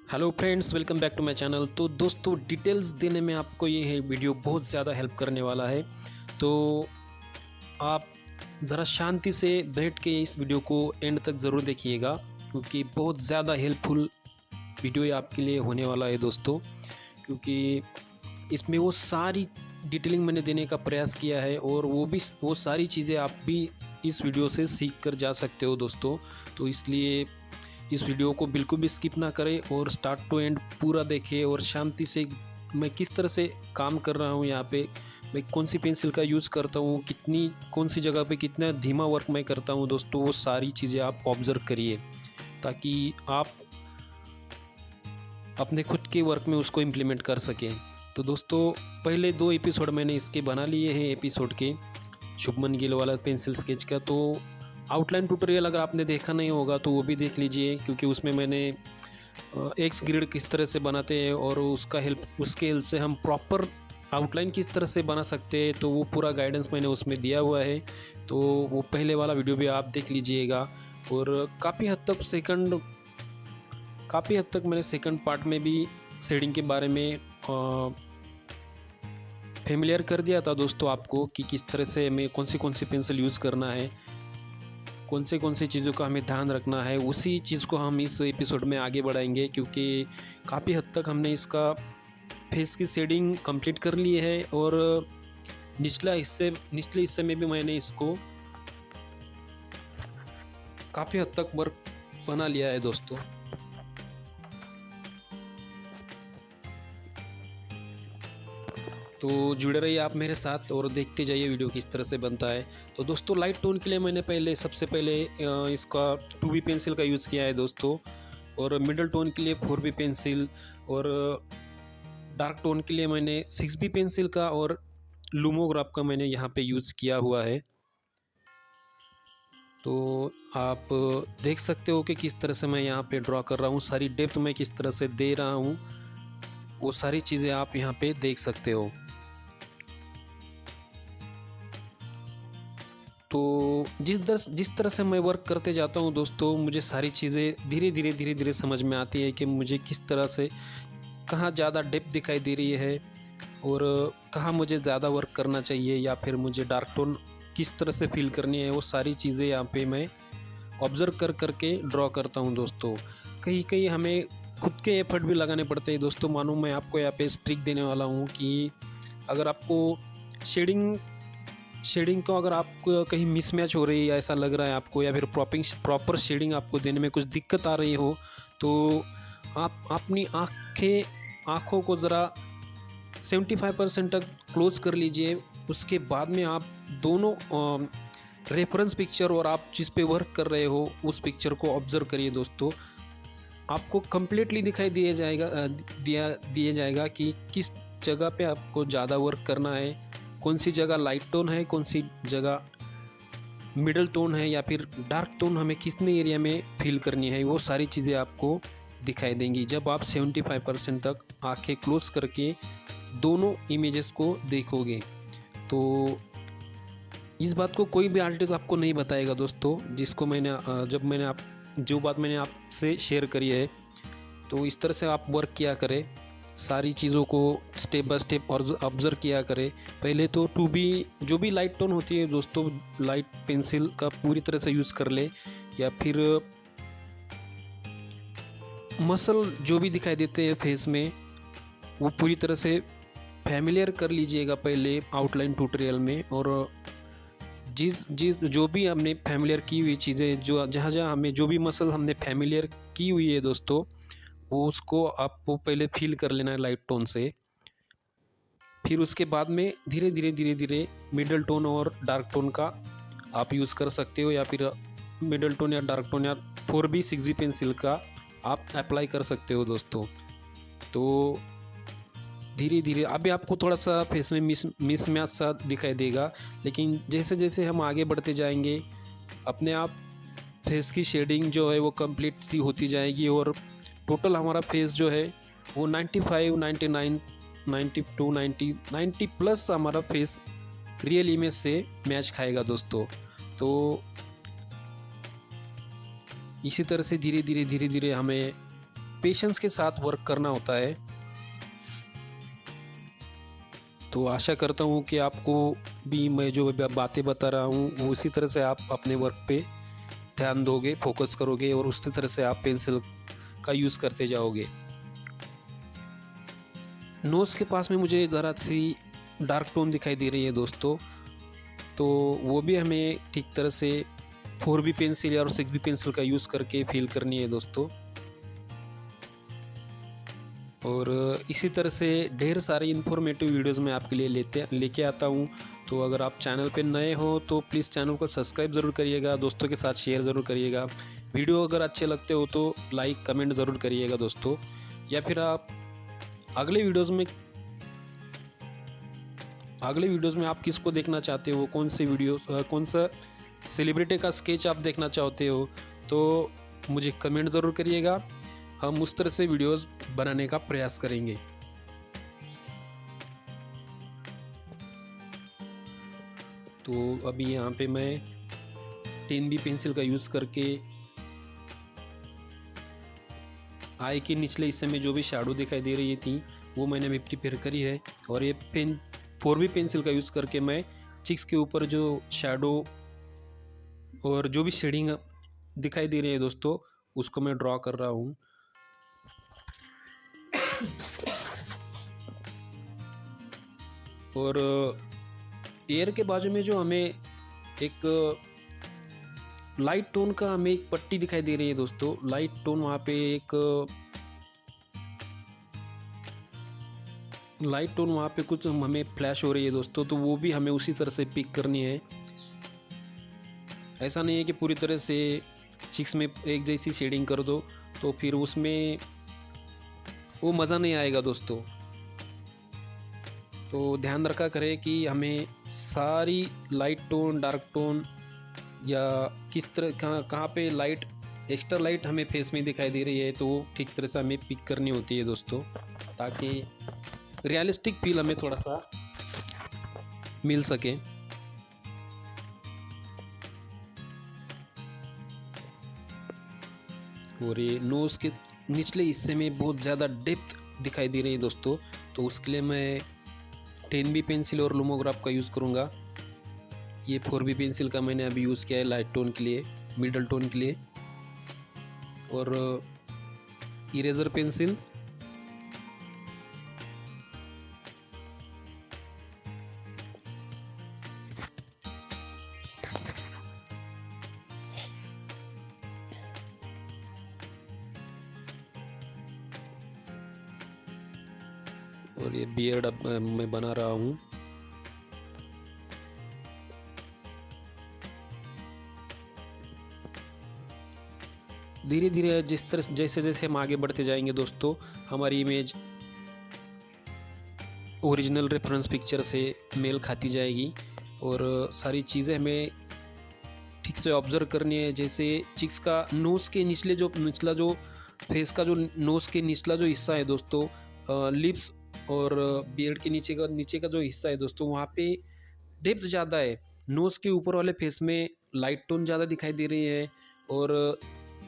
Hello friends, welcome back to my channel. तो दोस्तों, details देने में आपको ये है वीडियो बहुत ज़्यादा हेल्प करने वाला है। तो आप ज़रा शांति से बैठ के इस वीडियो को एंड तक ज़रूर देखिएगा, क्योंकि बहुत ज़्यादा हेल्पफुल वीडियो ये आपके लिए होने वाला है दोस्तों। क्योंकि इसमें वो सारी डिटेलिंग मैंने देने का प्रयास किया है, और वो सारी चीज़ें आप भी इस वीडियो से सीख कर जा सकते हो दोस्तों। तो इसलिए इस वीडियो को बिल्कुल भी स्किप ना करें और स्टार्ट टू एंड पूरा देखें, और शांति से मैं किस तरह से काम कर रहा हूँ यहाँ पे, मैं कौन सी पेंसिल का यूज़ करता हूँ, कौन सी जगह पे कितना धीमा वर्क मैं करता हूँ दोस्तों, वो सारी चीज़ें आप ऑब्ज़र्व करिए, ताकि आप अपने खुद के वर्क में उसको इम्प्लीमेंट कर सकें। तो दोस्तों, पहले 2 एपिसोड मैंने इसके बना लिए हैं एपिसोड के, शुभमन गिल वाला पेंसिल स्केच का। तो आउटलाइन ट्यूटोरियल अगर आपने देखा नहीं होगा तो वो भी देख लीजिए, क्योंकि उसमें मैंने एक्स ग्रिड किस तरह से बनाते हैं और उसके हेल्प से हम प्रॉपर आउटलाइन किस तरह से बना सकते हैं, तो वो पूरा गाइडेंस मैंने उसमें दिया हुआ है। तो वो पहले वाला वीडियो भी आप देख लीजिएगा। और काफ़ी हद तक मैंने सेकंड पार्ट में भी शेडिंग के बारे में फेमिलियर कर दिया था दोस्तों आपको, कि किस तरह से हमें कौन सी पेंसिल यूज़ करना है, कौन सी चीज़ों का हमें ध्यान रखना है। उसी चीज़ को हम इस एपिसोड में आगे बढ़ाएंगे, क्योंकि काफ़ी हद तक हमने इसका फेस की शेडिंग कंप्लीट कर ली है, और निचले हिस्से में भी मैंने इसको काफ़ी हद तक वर्क बना लिया है दोस्तों। तो जुड़े रहिए आप मेरे साथ और देखते जाइए वीडियो किस तरह से बनता है। तो दोस्तों, लाइट टोन के लिए मैंने सबसे पहले इसका 2B पेंसिल का यूज़ किया है दोस्तों, और मिडल टोन के लिए 4B पेंसिल, और डार्क टोन के लिए मैंने 6B पेंसिल का और लुमोग्राफ का मैंने यहाँ पे यूज़ किया हुआ है। तो आप देख सकते हो कि किस तरह से मैं यहाँ पे ड्रॉ कर रहा हूँ, सारी डेप्थ मैं किस तरह से दे रहा हूँ, वो सारी चीज़ें आप यहाँ पे देख सकते हो। तो जिस तरह से मैं वर्क करते जाता हूँ दोस्तों, मुझे सारी चीज़ें धीरे धीरे समझ में आती है कि मुझे किस तरह से कहाँ ज़्यादा डेप्थ दिखाई दे रही है, और कहाँ मुझे ज़्यादा वर्क करना चाहिए, या फिर मुझे डार्क टोन किस तरह से फील करनी है। वो सारी चीज़ें यहाँ पे मैं ऑब्ज़र्व करके ड्रॉ करता हूँ दोस्तों। कहीं हमें खुद के एफर्ट भी लगाने पड़ते हैं दोस्तों। मानो मैं आपको यहाँ पे ट्रिक देने वाला हूँ कि अगर आपको शेडिंग को अगर आपको कहीं मिसमैच हो रही है, ऐसा लग रहा है आपको, या फिर प्रॉपर शेडिंग आपको देने में कुछ दिक्कत आ रही हो, तो आप अपनी आँखों को ज़रा 75% तक क्लोज कर लीजिए। उसके बाद में आप दोनों रेफरेंस पिक्चर और आप जिस पे वर्क कर रहे हो उस पिक्चर को ऑब्ज़र्व करिए दोस्तों। आपको कम्प्लीटली दिखाई दिया जाएगा कि किस जगह पे आपको ज़्यादा वर्क करना है, कौन सी जगह लाइट टोन है, कौन सी जगह मिडल टोन है, या फिर डार्क टोन हमें कितने एरिया में फील करनी है। वो सारी चीज़ें आपको दिखाई देंगी जब आप 75% तक आंखें क्लोज करके दोनों इमेजेस को देखोगे। तो इस बात को कोई भी आर्टिस्ट आपको नहीं बताएगा दोस्तों, जो बात मैंने आपसे शेयर करी है। तो इस तरह से आप वर्क किया करें, सारी चीज़ों को स्टेप बाय स्टेप और ऑब्ज़र्व किया करें। पहले तो 2B जो भी लाइट टोन होती है दोस्तों, लाइट पेंसिल का पूरी तरह से यूज़ कर ले, या फिर मसल जो भी दिखाई देते हैं फेस में, वो पूरी तरह से फैमिलियर कर लीजिएगा पहले आउटलाइन ट्यूटोरियल में। और जो भी हमने फैमिलियर की हुई चीज़ें, जहाँ हमें जो भी मसल हमने फैमिलियर की हुई है दोस्तों, वो उसको आपको पहले फील कर लेना है लाइट टोन से। फिर उसके बाद में धीरे धीरे मिडल टोन और डार्क टोन का आप यूज़ कर सकते हो, या फिर मिडल टोन या डार्क टोन या 4B 6B पेंसिल का आप अप्लाई कर सकते हो दोस्तों। तो धीरे अभी आपको थोड़ा सा फेस में मिसमैच सा दिखाई देगा, लेकिन जैसे जैसे हम आगे बढ़ते जाएंगे अपने आप फेस की शेडिंग जो है वो कंप्लीट सी होती जाएगी, और टोटल हमारा फेस जो है वो 95, 99, 92, 90 प्लस हमारा फेस रियल इमेज से मैच खाएगा दोस्तों। तो इसी तरह से धीरे धीरे हमें पेशेंस के साथ वर्क करना होता है। तो आशा करता हूँ कि आपको भी मैं जो बातें बता रहा हूँ वो उसी तरह से आप अपने वर्क पे ध्यान दोगे, फोकस करोगे और उसी तरह से आप पेंसिल का यूज़ करते जाओगे। नोज़ के पास में मुझे ज़रा सी डार्क टोन दिखाई दे रही है दोस्तों, तो वो भी हमें ठीक तरह से 4B पेंसिल या 6B पेंसिल का यूज़ करके फिल करनी है दोस्तों। और इसी तरह से ढेर सारी इन्फॉर्मेटिव वीडियोस मैं आपके लिए लेके आता हूँ। तो अगर आप चैनल पे नए हो तो प्लीज़ चैनल को सब्सक्राइब ज़रूर करिएगा, दोस्तों के साथ शेयर ज़रूर करिएगा। वीडियो अगर अच्छे लगते हो तो लाइक कमेंट ज़रूर करिएगा दोस्तों। या फिर आप अगले वीडियोस में आप किसको देखना चाहते हो, कौन सा सेलिब्रिटी का स्केच आप देखना चाहते हो, तो मुझे कमेंट ज़रूर करिएगा। हम उस तरह से वीडियोस बनाने का प्रयास करेंगे। तो अभी यहाँ पे मैं 10B पेंसिल का यूज़ करके आई के निचले हिस्से में जो भी शैडो दिखाई दे रही थी वो मैंने अभी प्रिपेयर करी है। और ये 4B पेंसिल का यूज़ करके मैं चिक्स के ऊपर जो शैडो और जो भी शेडिंग दिखाई दे रही है दोस्तों उसको मैं ड्रॉ कर रहा हूँ। और एयर के बाजू में जो हमें एक लाइट टोन का हमें एक पट्टी दिखाई दे रही है दोस्तों, लाइट टोन वहाँ पे कुछ हमें फ्लैश हो रही है दोस्तों, तो वो भी हमें उसी तरह से पिक करनी है। ऐसा नहीं है कि पूरी तरह से चिक्स में एक जैसी शेडिंग कर दो तो फिर उसमें वो मज़ा नहीं आएगा दोस्तों। तो ध्यान रखा करें कि हमें सारी लाइट टोन, डार्क टोन या किस तरह कहाँ पे लाइट, एक्स्ट्रा लाइट हमें फेस में दिखाई दे रही है तो वो ठीक तरह से हमें पिक करनी होती है दोस्तों, ताकि रियलिस्टिक फील हमें थोड़ा सा मिल सके। और ये नोज़ के निचले हिस्से में बहुत ज़्यादा डेप्थ दिखाई दे रही है दोस्तों, तो उसके लिए मैं 10B पेंसिल और लुमोग्राफ का यूज़ करूँगा। ये 4B पेंसिल का मैंने अभी यूज़ किया है लाइट टोन के लिए, मिडल टोन के लिए। और इरेज़र पेंसिल और ये बियर्ड अब मैं बना रहा हूँ। धीरे धीरे जैसे हम आगे बढ़ते जाएंगे दोस्तों, हमारी इमेज ओरिजिनल रेफरेंस पिक्चर से मेल खाती जाएगी और सारी चीज़ें हमें ठीक से ऑब्जर्व करनी है। जैसे चिक्स का नोज़ के निचला जो फेस का जो नोज़ के निचला जो हिस्सा है दोस्तों, लिप्स और बियर्ड के नीचे का जो हिस्सा है दोस्तों, वहाँ पे डेप्थ ज़्यादा है। नोज़ के ऊपर वाले फेस में लाइट टोन ज़्यादा दिखाई दे रही है और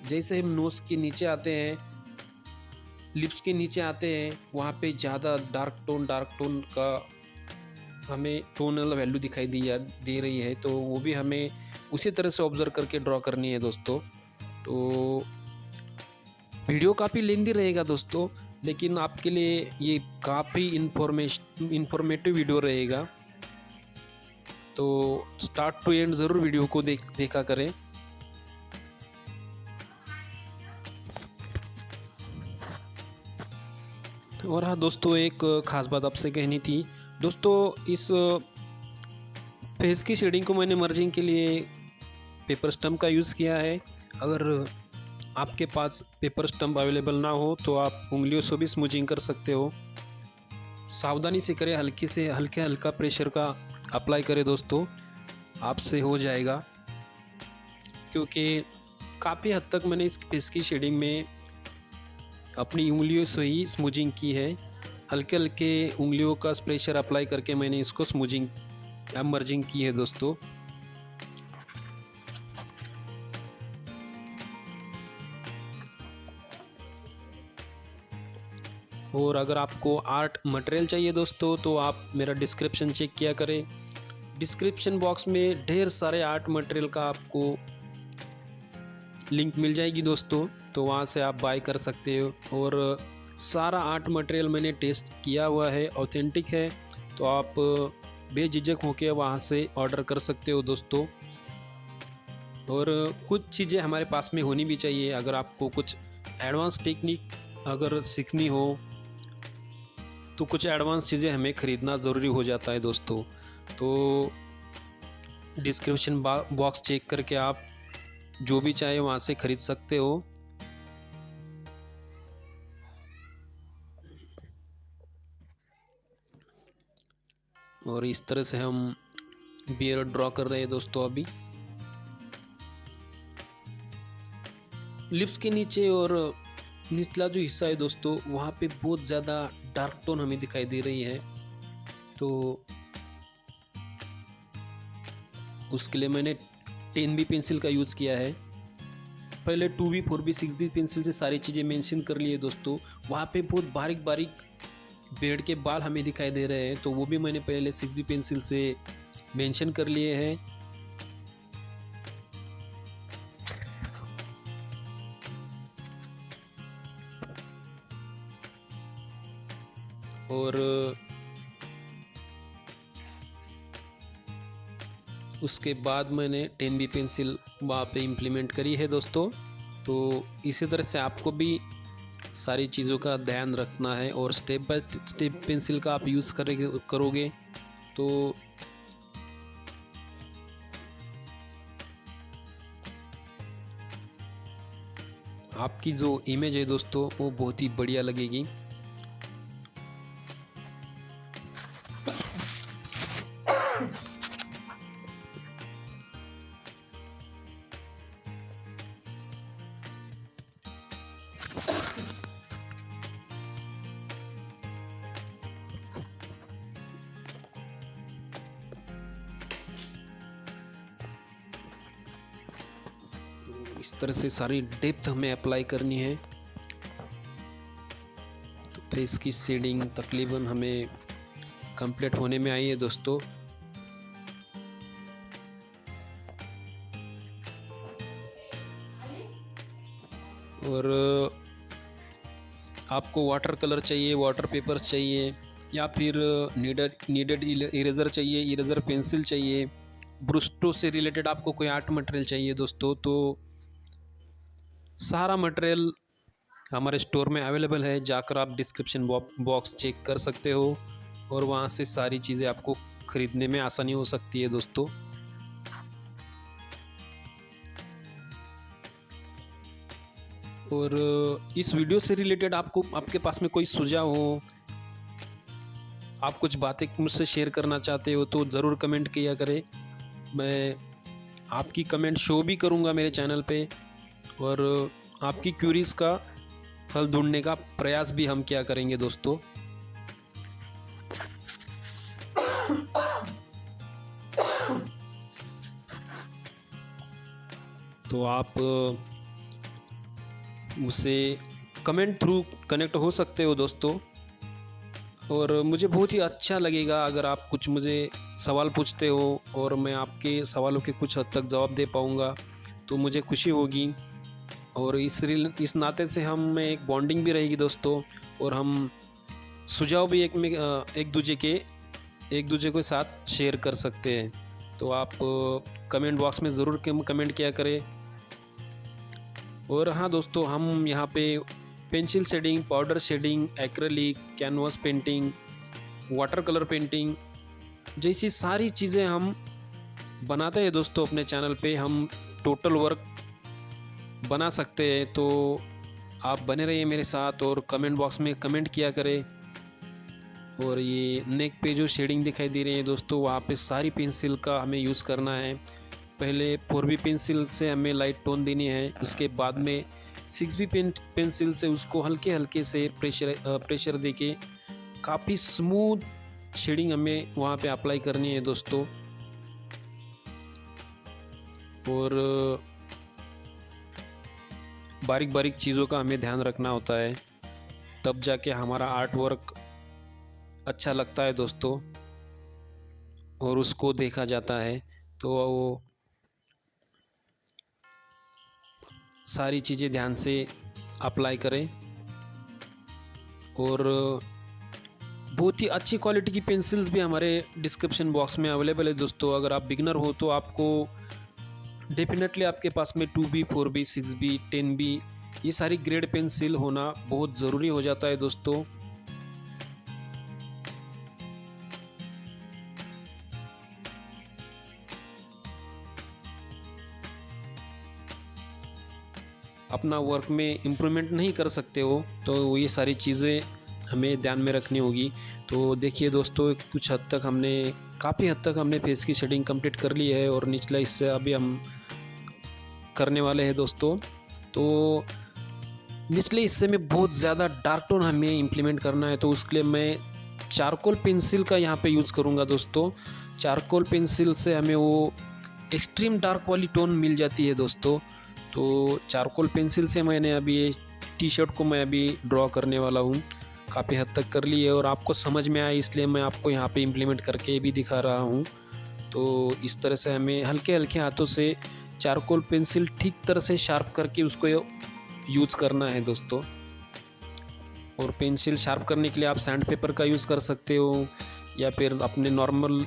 जैसे हम नोज़ के नीचे आते हैं, लिप्स के नीचे आते हैं, वहाँ पे ज़्यादा डार्क टोन का हमें टोनल वैल्यू दिखाई दे रही है, तो वो भी हमें उसी तरह से ऑब्जर्व करके ड्रॉ करनी है दोस्तों। तो वीडियो काफ़ी लेंदी रहेगा दोस्तों, लेकिन आपके लिए ये काफ़ी इन्फॉर्मेटिव वीडियो रहेगा, तो स्टार्ट टू एंड ज़रूर वीडियो को देखा करें। और हाँ दोस्तों, एक ख़ास बात आपसे कहनी थी दोस्तों, इस फेस की शेडिंग को मैंने मर्जिंग के लिए पेपर स्टम्प का यूज़ किया है। अगर आपके पास पेपर स्टम्प अवेलेबल ना हो तो आप उंगलियों से भी स्मूजिंग कर सकते हो। सावधानी से करें, हल्का प्रेशर का अप्लाई करें दोस्तों, आपसे हो जाएगा। क्योंकि काफ़ी हद तक मैंने इस फेस की शेडिंग में अपनी उंगलियों से ही स्मूजिंग की है। हल्के उंगलियों का प्रेशर अप्लाई करके मैंने इसको स्मूजिंग या मर्जिंग की है दोस्तों। और अगर आपको आर्ट मटेरियल चाहिए दोस्तों तो आप मेरा डिस्क्रिप्शन चेक किया करें। डिस्क्रिप्शन बॉक्स में ढेर सारे आर्ट मटेरियल का आपको लिंक मिल जाएगी दोस्तों, तो वहाँ से आप बाय कर सकते हो। और सारा आर्ट मटेरियल मैंने टेस्ट किया हुआ है, ऑथेंटिक है, तो आप बेझिझक होकर वहाँ से ऑर्डर कर सकते हो दोस्तों। और कुछ चीज़ें हमारे पास में होनी भी चाहिए। अगर आपको कुछ एडवांस टेक्निक अगर सीखनी हो तो कुछ एडवांस चीज़ें हमें ख़रीदना ज़रूरी हो जाता है दोस्तों। तो डिस्क्रिप्शन बॉक्स चेक करके आप जो भी चाहे वहाँ से ख़रीद सकते हो। और इस तरह से हम बियर ड्रॉ कर रहे हैं दोस्तों। अभी लिप्स के नीचे और निचला जो हिस्सा है दोस्तों, वहाँ पे बहुत ज़्यादा डार्क टोन हमें दिखाई दे रही है, तो उसके लिए मैंने 10B पेंसिल का यूज़ किया है। पहले 2B 4B 6B पेंसिल से सारी चीज़ें मेंशन कर लिए दोस्तों। वहाँ पे बहुत बारीक बारीक बेड के बाल हमें दिखाई दे रहे हैं, तो वो भी मैंने पहले 6B पेंसिल से मेंशन कर लिए हैं। और उसके बाद मैंने 10B पेंसिल वहाँ पे इम्प्लीमेंट करी है दोस्तों। तो इसी तरह से आपको भी सारी चीज़ों का ध्यान रखना है और स्टेप बाय स्टेप पेंसिल का आप यूज़ करोगे तो आपकी जो इमेज है दोस्तों वो बहुत ही बढ़िया लगेगी। इस तरह से सारी डेप्थ हमें अप्लाई करनी है। तो फेस की शेडिंग तकरीबन हमें कंप्लीट होने में आई है दोस्तों। और आपको वाटर कलर चाहिए, वाटर पेपर चाहिए, या फिर नीडेड इरेज़र चाहिए, इरेज़र पेंसिल चाहिए, ब्रुस्टो से रिलेटेड आपको कोई आर्ट मटेरियल चाहिए दोस्तों, तो सारा मटेरियल हमारे स्टोर में अवेलेबल है। जाकर आप डिस्क्रिप्शन बॉक्स चेक कर सकते हो और वहाँ से सारी चीज़ें आपको ख़रीदने में आसानी हो सकती है दोस्तों। और इस वीडियो से रिलेटेड आपके पास में कोई सुझाव हो, आप कुछ बातें मुझसे शेयर करना चाहते हो तो ज़रूर कमेंट किया करें। मैं आपकी कमेंट शो भी करूँगा मेरे चैनल पे, और आपकी क्यूरीज़ का हल ढूंढने का प्रयास भी हम क्या करेंगे दोस्तों। तो आप मुझसे कमेंट थ्रू कनेक्ट हो सकते हो दोस्तों। और मुझे बहुत ही अच्छा लगेगा अगर आप कुछ मुझे सवाल पूछते हो और मैं आपके सवालों के कुछ हद तक जवाब दे पाऊँगा, तो मुझे खुशी होगी। और इस नाते से हम में एक बॉन्डिंग भी रहेगी दोस्तों, और हम सुझाव भी एक दूसरे के साथ शेयर कर सकते हैं। तो आप कमेंट बॉक्स में ज़रूर कमेंट किया करें। और हाँ दोस्तों, हम यहाँ पे pencil shading, powder shading, acrylic, canvas painting, water colour painting जैसी सारी चीज़ें हम बनाते हैं दोस्तों। अपने चैनल पे हम टोटल वर्क बना सकते हैं, तो आप बने रहिए मेरे साथ और कमेंट बॉक्स में कमेंट किया करें। और ये नेक पे जो शेडिंग दिखाई दे रही है दोस्तों, वहाँ पे सारी पेंसिल का हमें यूज़ करना है। पहले 4B पेंसिल से हमें लाइट टोन देनी है, उसके बाद में 6B पेंसिल से उसको हल्के हल्के से प्रेशर देके काफ़ी स्मूथ शेडिंग हमें वहाँ पे अप्लाई करनी है दोस्तों। और बारीक बारीक चीज़ों का हमें ध्यान रखना होता है। तब जाके हमारा आर्ट वर्क अच्छा लगता है दोस्तों, और उसको देखा जाता है। तो वो सारी चीज़ें ध्यान से अप्लाई करें। और बहुत ही अच्छी क्वालिटी की पेंसिल्स भी हमारे डिस्क्रिप्शन बॉक्स में अवेलेबल है दोस्तों। अगर आप बिगनर हो तो आपको डेफिनेटली आपके पास में 2B, 4B, 6B, 10B ये सारी ग्रेड पेंसिल होना बहुत ज़रूरी हो जाता है दोस्तों। अपना वर्क में इम्प्रूवमेंट नहीं कर सकते हो तो ये सारी चीज़ें हमें ध्यान में रखनी होगी। तो देखिए दोस्तों, काफ़ी हद तक हमने फेस की शेडिंग कंप्लीट कर ली है, और निचला हिस्सा अभी हम करने वाले हैं दोस्तों। तो निचले हिस्से में बहुत ज़्यादा डार्क टोन हमें इम्प्लीमेंट करना है, तो उसके लिए मैं चारकोल पेंसिल का यहाँ पे यूज़ करूँगा दोस्तों। चारकोल पेंसिल से हमें वो एक्सट्रीम डार्क वाली टोन मिल जाती है दोस्तों। तो चारकोल पेंसिल से मैंने अभी ये टी-शर्ट को मैं अभी ड्रॉ करने वाला हूँ। काफ़ी हद तक कर ली है और आपको समझ में आया, इसलिए मैं आपको यहाँ पे इम्प्लीमेंट करके भी दिखा रहा हूँ। तो इस तरह से हमें हल्के हल्के हाथों से चारकोल पेंसिल ठीक तरह से शार्प करके उसको यूज़ करना है दोस्तों। और पेंसिल शार्प करने के लिए आप सैंड पेपर का यूज़ कर सकते हो, या फिर अपने नॉर्मल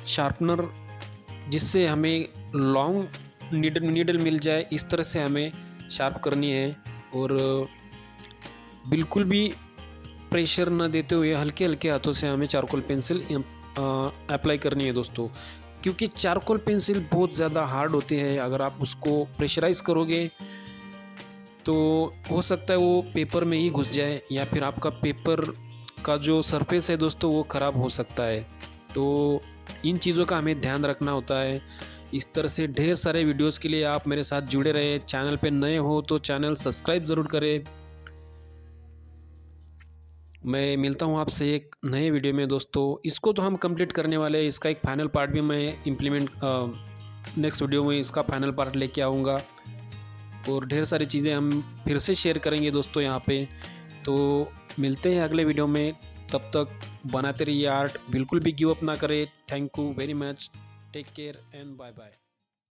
शार्पनर, जिससे हमें लॉन्ग नीडल मिल जाए, इस तरह से हमें शार्प करनी है। और बिल्कुल भी प्रेशर न देते हुए हल्के हल्के हाथों से हमें चारकोल पेंसिल अप्लाई करनी है दोस्तों। क्योंकि चारकोल पेंसिल बहुत ज़्यादा हार्ड होती है, अगर आप उसको प्रेशराइज़ करोगे तो हो सकता है वो पेपर में ही घुस जाए, या फिर आपका पेपर का जो सरफेस है दोस्तों वो ख़राब हो सकता है। तो इन चीज़ों का हमें ध्यान रखना होता है। इस तरह से ढेर सारे वीडियोस के लिए आप मेरे साथ जुड़े रहे। चैनल पे नए हो तो चैनल सब्सक्राइब ज़रूर करें। मैं मिलता हूँ आपसे एक नए वीडियो में दोस्तों। इसको तो हम कंप्लीट करने वाले हैं, इसका एक फाइनल पार्ट भी मैं नेक्स्ट वीडियो में इसका फाइनल पार्ट लेके आऊँगा, और ढेर सारी चीज़ें हम फिर से शेयर करेंगे दोस्तों यहाँ पे। तो मिलते हैं अगले वीडियो में, तब तक बनाते रहिए आर्ट, बिल्कुल भी गिव अप ना करें। Thank you very much, take care and bye bye.